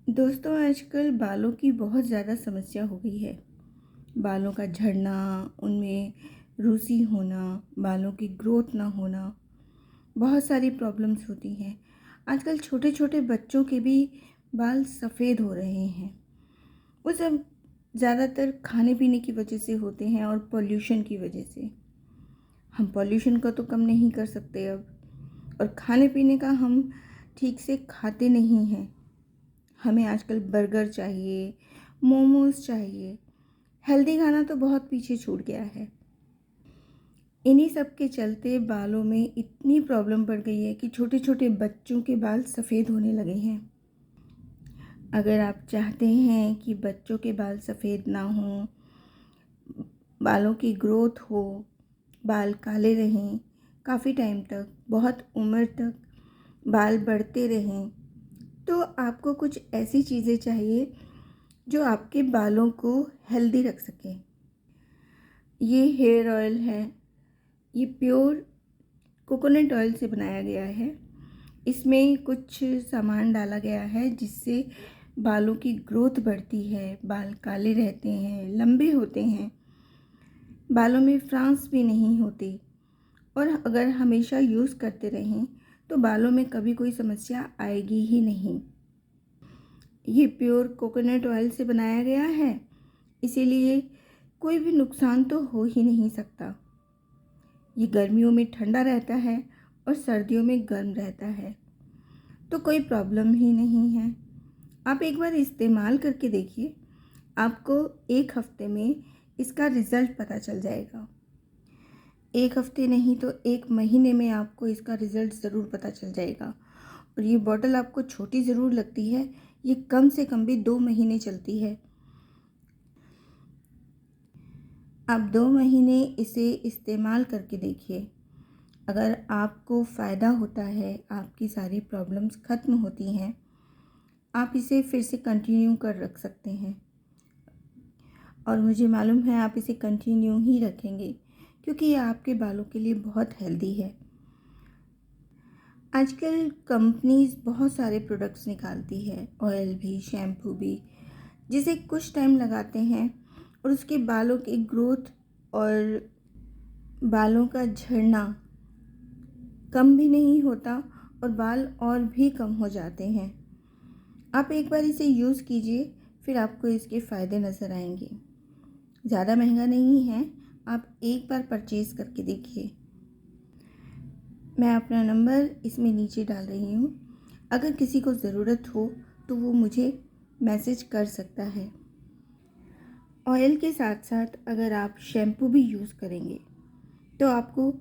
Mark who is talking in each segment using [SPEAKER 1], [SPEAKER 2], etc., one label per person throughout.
[SPEAKER 1] दोस्तों, आजकल बालों की बहुत ज़्यादा समस्या हो गई है। बालों का झड़ना, उनमें रूसी होना, बालों की ग्रोथ ना होना, बहुत सारी प्रॉब्लम्स होती हैं। आजकल छोटे-छोटे बच्चों के भी बाल सफ़ेद हो रहे हैं। वो सब ज़्यादातर खाने-पीने की वजह से होते हैं और पॉल्यूशन की वजह से। हम पॉल्यूशन को तो कम नहीं कर सकते अब, और खाने-पीने का हम ठीक से खाते नहीं हैं। हमें आजकल बर्गर चाहिए, मोमोज़ चाहिए। हेल्दी खाना तो बहुत पीछे छूट गया है। इन्हीं सब के चलते बालों में इतनी प्रॉब्लम बढ़ गई है कि छोटे-छोटे बच्चों के बाल सफ़ेद होने लगे हैं। अगर आप चाहते हैं कि बच्चों के बाल सफ़ेद ना हों, बालों की ग्रोथ हो, बाल काले रहें काफ़ी टाइम तक, बहुत उम्र तक बाल बढ़ते रहें, तो आपको कुछ ऐसी चीज़ें चाहिए जो आपके बालों को हेल्दी रख सकें। ये हेयर ऑयल है। ये प्योर कोकोनट ऑयल से बनाया गया है। इसमें कुछ सामान डाला गया है जिससे बालों की ग्रोथ बढ़ती है, बाल काले रहते हैं, लंबे होते हैं, बालों में फ्रांस भी नहीं होते, और अगर हमेशा यूज़ करते रहें तो बालों में कभी कोई समस्या आएगी ही नहीं। ये प्योर कोकोनट ऑयल से बनाया गया है, इसीलिए कोई भी नुकसान तो हो ही नहीं सकता। ये गर्मियों में ठंडा रहता है और सर्दियों में गर्म रहता है, तो कोई प्रॉब्लम ही नहीं है। आप एक बार इस्तेमाल करके देखिए, आपको 1 हफ्ते में इसका रिज़ल्ट पता चल जाएगा। 1 हफ्ते नहीं तो 1 महीने में आपको इसका रिज़ल्ट ज़रूर पता चल जाएगा। और ये बॉटल आपको छोटी ज़रूर लगती है, ये कम से कम भी 2 महीने चलती है। आप 2 महीने इसे इस्तेमाल करके देखिए। अगर आपको फ़ायदा होता है, आपकी सारी प्रॉब्लम्स ख़त्म होती हैं, आप इसे फिर से कंटिन्यू कर रख सकते हैं। और मुझे मालूम है आप इसे कंटिन्यू ही रखेंगे, क्योंकि ये आपके बालों के लिए बहुत हेल्दी है। आजकल कंपनीज़ बहुत सारे प्रोडक्ट्स निकालती है, ऑयल भी, शैम्पू भी, जिसे कुछ टाइम लगाते हैं और उसके बालों की ग्रोथ और बालों का झड़ना कम भी नहीं होता और बाल और भी कम हो जाते हैं। आप एक बार इसे यूज़ कीजिए, फिर आपको इसके फ़ायदे नज़र आएंगे। ज़्यादा महंगा नहीं है, आप एक बार परचेज़ करके देखिए। मैं अपना नंबर इसमें नीचे डाल रही हूँ। अगर किसी को ज़रूरत हो तो वो मुझे मैसेज कर सकता है। ऑयल के साथ साथ अगर आप शैम्पू भी यूज़ करेंगे तो आपको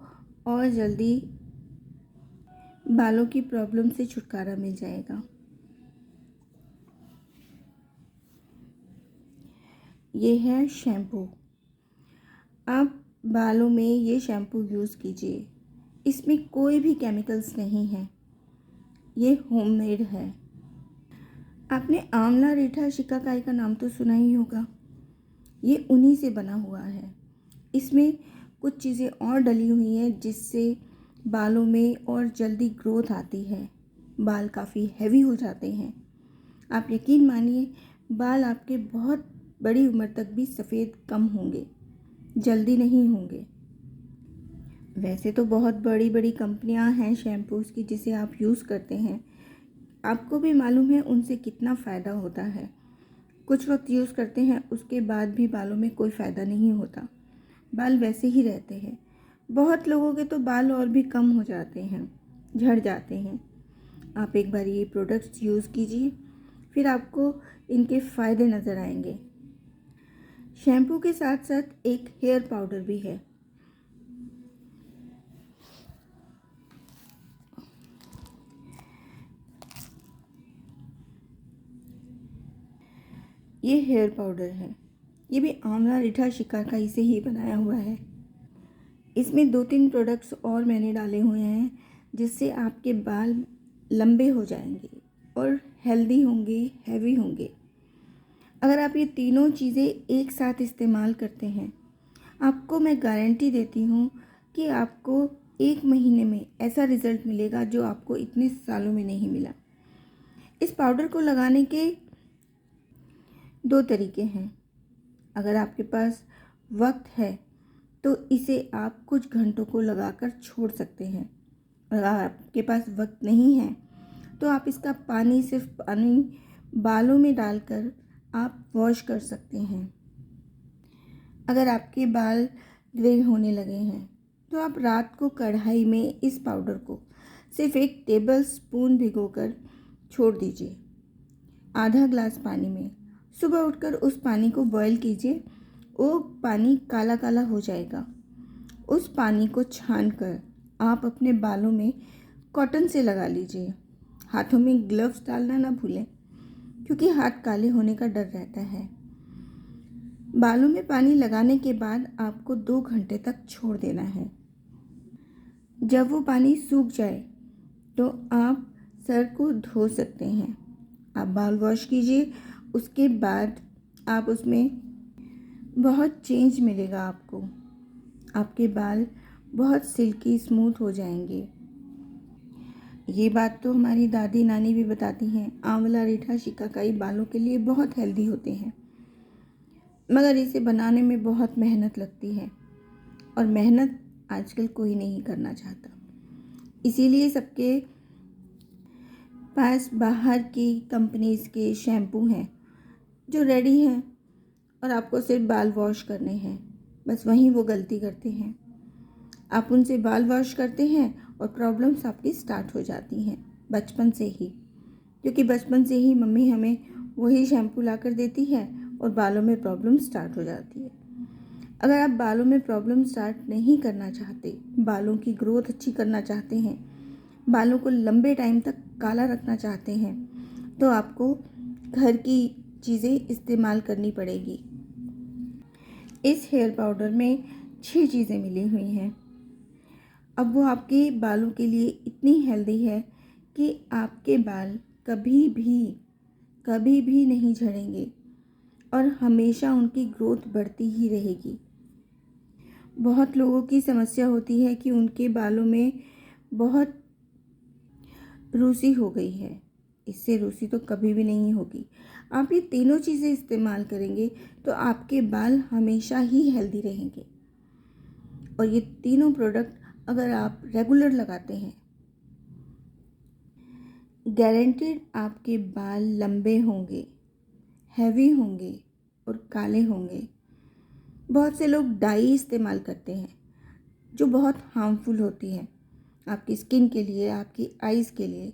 [SPEAKER 1] और जल्दी बालों की प्रॉब्लम से छुटकारा मिल जाएगा। ये है शैम्पू। आप बालों में ये शैम्पू यूज़ कीजिए। इसमें कोई भी केमिकल्स नहीं है, ये होममेड है। आपने आंवला रीठा शिकाकाई का नाम तो सुना ही होगा। ये उन्हीं से बना हुआ है। इसमें कुछ चीज़ें और डली हुई हैं जिससे बालों में और जल्दी ग्रोथ आती है, बाल काफ़ी हैवी हो जाते हैं। आप यकीन मानिए, बाल आपके बहुत बड़ी उम्र तक भी सफ़ेद कम होंगे, जल्दी नहीं होंगे। वैसे तो बहुत बड़ी बड़ी कंपनियां हैं शैम्पूज़ की जिसे आप यूज़ करते हैं, आपको भी मालूम है उनसे कितना फ़ायदा होता है। कुछ वक्त यूज़ करते हैं, उसके बाद भी बालों में कोई फ़ायदा नहीं होता, बाल वैसे ही रहते हैं। बहुत लोगों के तो बाल और भी कम हो जाते हैं, झड़ जाते हैं। आप एक बार ये प्रोडक्ट्स यूज़ कीजिए, फिर आपको इनके फ़ायदे नज़र आएंगे। शैम्पू के साथ साथ एक हेयर पाउडर भी है। ये हेयर पाउडर है, ये भी आंवला रीठा शिकाकाई से ही बनाया हुआ है। इसमें 2-3 प्रोडक्ट्स और मैंने डाले हुए हैं जिससे आपके बाल लंबे हो जाएंगे और हेल्दी होंगे, हैवी होंगे। अगर आप ये तीनों चीज़ें एक साथ इस्तेमाल करते हैं, आपको मैं गारंटी देती हूँ कि आपको 1 महीने में ऐसा रिज़ल्ट मिलेगा जो आपको इतने सालों में नहीं मिला। इस पाउडर को लगाने के दो तरीके हैं। अगर आपके पास वक्त है तो इसे आप कुछ घंटों को लगाकर छोड़ सकते हैं। अगर आपके पास वक्त नहीं है तो आप इसका सिर्फ पानी बालों में डालकर आप वॉश कर सकते हैं। अगर आपके बाल ग्रे होने लगे हैं तो आप रात को कढ़ाई में इस पाउडर को सिर्फ 1 टेबल स्पून भिगोकर छोड़ दीजिए आधा ग्लास पानी में। सुबह उठकर उस पानी को बॉईल कीजिए। वो पानी काला काला हो जाएगा। उस पानी को छानकर आप अपने बालों में कॉटन से लगा लीजिए। हाथों में ग्लव्स डालना ना भूलें, क्योंकि हाथ काले होने का डर रहता है। बालों में पानी लगाने के बाद आपको 2 घंटे तक छोड़ देना है। जब वो पानी सूख जाए तो आप सर को धो सकते हैं। आप बाल वॉश कीजिए, उसके बाद आप उसमें बहुत चेंज मिलेगा आपको। आपके बाल बहुत सिल्की स्मूथ हो जाएंगे। ये बात तो हमारी दादी नानी भी बताती हैं। आंवला, रीठा, शिकाकाई बालों के लिए बहुत हेल्दी होते हैं, मगर इसे बनाने में बहुत मेहनत लगती है और मेहनत आजकल कोई नहीं करना चाहता। इसीलिए सबके पास बाहर की कंपनीज़ के शैम्पू हैं जो रेडी हैं और आपको सिर्फ बाल वॉश करने हैं। बस वहीं वो गलती करते हैं। आप उनसे बाल वॉश करते हैं और प्रॉब्लम्स आपकी स्टार्ट हो जाती हैं बचपन से ही, क्योंकि बचपन से ही मम्मी हमें वही शैम्पू ला कर देती है और बालों में प्रॉब्लम स्टार्ट हो जाती है। अगर आप बालों में प्रॉब्लम स्टार्ट नहीं करना चाहते, बालों की ग्रोथ अच्छी करना चाहते हैं, बालों को लंबे टाइम तक काला रखना चाहते हैं, तो आपको घर की चीज़ें इस्तेमाल करनी पड़ेगी। इस हेयर पाउडर में 6 चीज़ें मिली हुई हैं। अब वो आपके बालों के लिए इतनी हेल्दी है कि आपके बाल कभी भी नहीं झड़ेंगे और हमेशा उनकी ग्रोथ बढ़ती ही रहेगी। बहुत लोगों की समस्या होती है कि उनके बालों में बहुत रूसी हो गई है। इससे रूसी तो कभी भी नहीं होगी। आप ये तीनों चीज़ें इस्तेमाल करेंगे तो आपके बाल हमेशा ही हेल्दी रहेंगे। और ये तीनों प्रोडक्ट अगर आप रेगुलर लगाते हैं, गारंटेड आपके बाल लंबे होंगे, हैवी होंगे और काले होंगे। बहुत से लोग डाई इस्तेमाल करते हैं जो बहुत हार्मफुल होती है आपकी स्किन के लिए, आपकी आइज़ के लिए,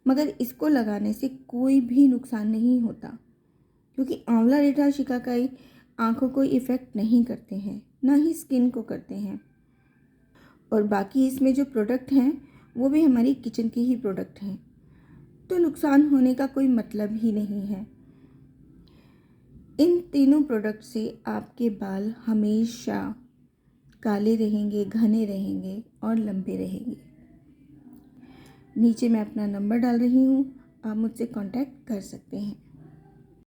[SPEAKER 1] मगर इसको लगाने से कोई भी नुकसान नहीं होता, क्योंकि आंवला, रीठा, शिकाकाई आँखों को इफ़ेक्ट नहीं करते हैं, ना ही स्किन को करते हैं। और बाकी इसमें जो प्रोडक्ट हैं वो भी हमारी किचन के ही प्रोडक्ट हैं, तो नुकसान होने का कोई मतलब ही नहीं है। इन तीनों प्रोडक्ट से आपके बाल हमेशा काले रहेंगे, घने रहेंगे और लंबे रहेंगे। नीचे मैं अपना नंबर डाल रही हूँ, आप मुझसे कांटेक्ट कर सकते हैं।